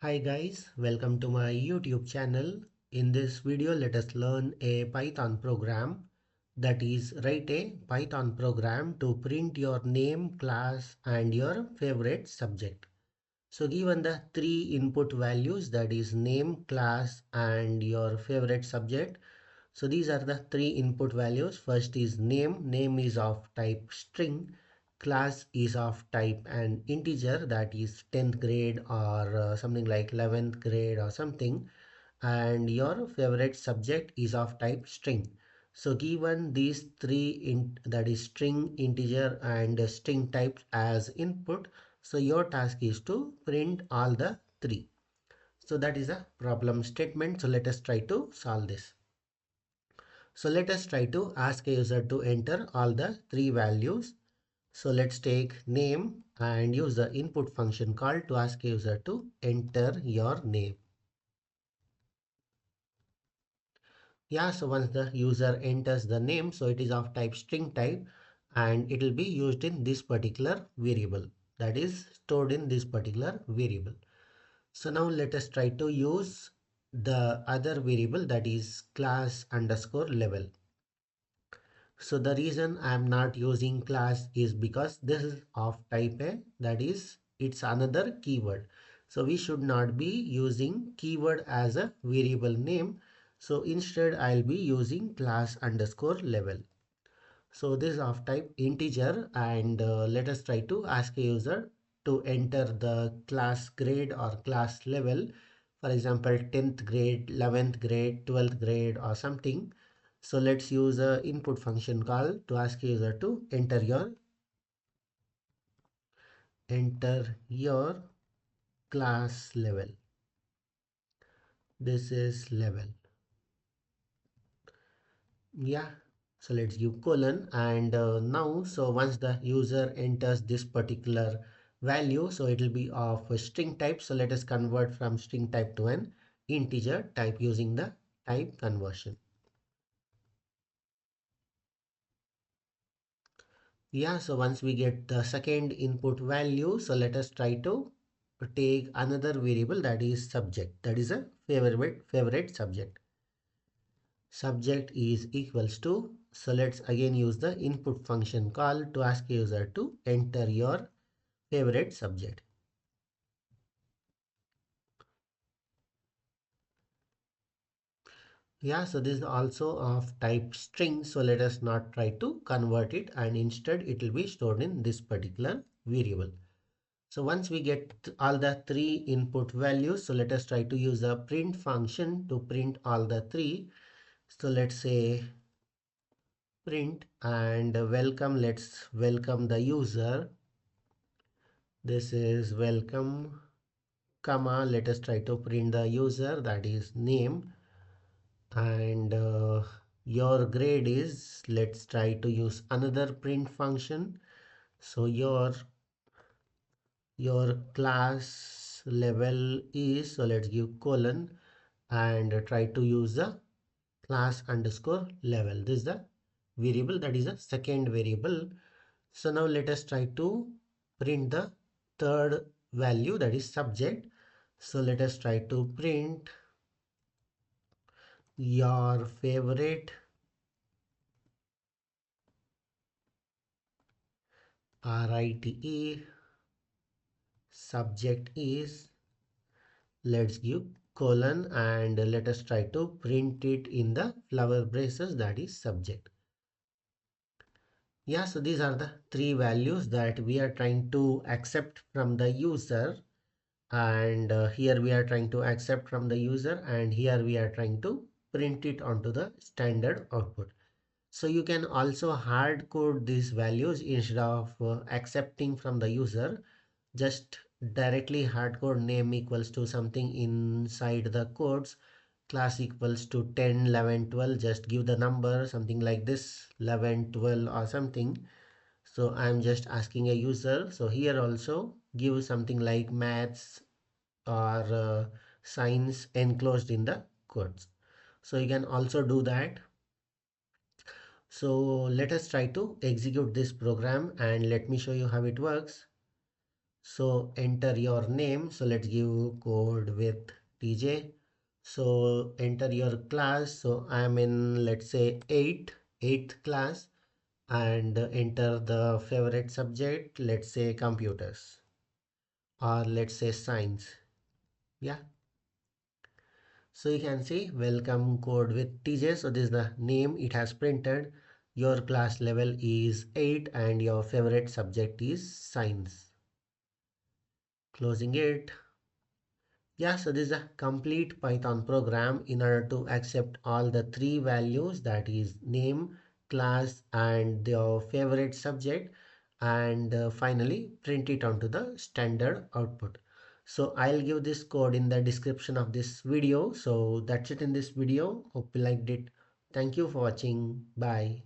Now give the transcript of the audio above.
Hi guys, welcome to my YouTube channel. In this video, let us learn a Python program, that is write a Python program to print your name, class and your favorite subject. So given the three input values, that is name, class and your favorite subject. So these are the three input values. First is name. Name is of type string. Class is of type an integer, that is 10th grade or something like 11th grade or something. And your favorite subject is of type string. So given these three, that is string, integer and string types as input, so your task is to print all the three. So that is a problem statement. So let us try to solve this. So let us try to ask a user to enter all the three values. So let's take name and use the input function call to ask a user to enter your name. Yeah, so once the user enters the name, so it is of type string type and it will be used in this particular variable, that is stored in this particular variable. So now let us try to use the other variable, that is class underscore level. So the reason I am not using class is because this is of type A, that is it's another keyword. So we should not be using keyword as a variable name. So instead I'll be using class underscore level. So this is of type integer and let us try to ask a user to enter the class grade or class level. For example, 10th grade, 11th grade, 12th grade or something. So let's use a input function call to ask a user to enter your class level. This is level. Yeah. So let's give colon and now, so once the user enters this particular value, so it will be of a string type. So let us convert from string type to an integer type using the type conversion. Yeah, so once we get the second input value, so let us try to take another variable, that is subject, that is a favorite subject. Subject is equals to, so let's again use the input function call to ask user to enter your favorite subject. Yeah, so this is also of type string, so let us not try to convert it and instead it will be stored in this particular variable. So once we get all the three input values, so let us try to use a print function to print all the three. So let's say print and welcome, let's welcome the user. This is welcome, comma, let us try to print the user, that is name, and your grade is, let's try to use another print function. So your class level is, so let's give colon and try to use the class underscore level. This is the variable, that is a second variable. So now let us try to print the third value, that is subject. So let us try to print your favorite RITE subject is, let's give colon and let us try to print it in the flower braces, that is subject. Yeah, so these are the three values that we are trying to accept from the user, and here we are trying to accept from the user and here we are trying to print it onto the standard output. So you can also hard code these values instead of accepting from the user. Just directly hard code name equals to something inside the codes, class equals to 10, 11, 12, just give the number something like this 11, 12 or something. So I'm just asking a user, so here also give something like maths or science enclosed in the codes. So you can also do that. So let us try to execute this program and let me show you how it works. So enter your name. So let's give code with TJ. So enter your class. So I'm in, let's say, eighth class, and enter the favorite subject, let's say computers, or let's say science. Yeah. So you can see welcome code with TJ. So this is the name it has printed. Your class level is 8 and your favorite subject is science. Closing it. Yeah, so this is a complete Python program in order to accept all the three values, that is name, class, and your favorite subject, and finally print it onto the standard output. So I'll give this code in the description of this video. So that's it in this video. Hope you liked it. Thank you for watching. Bye.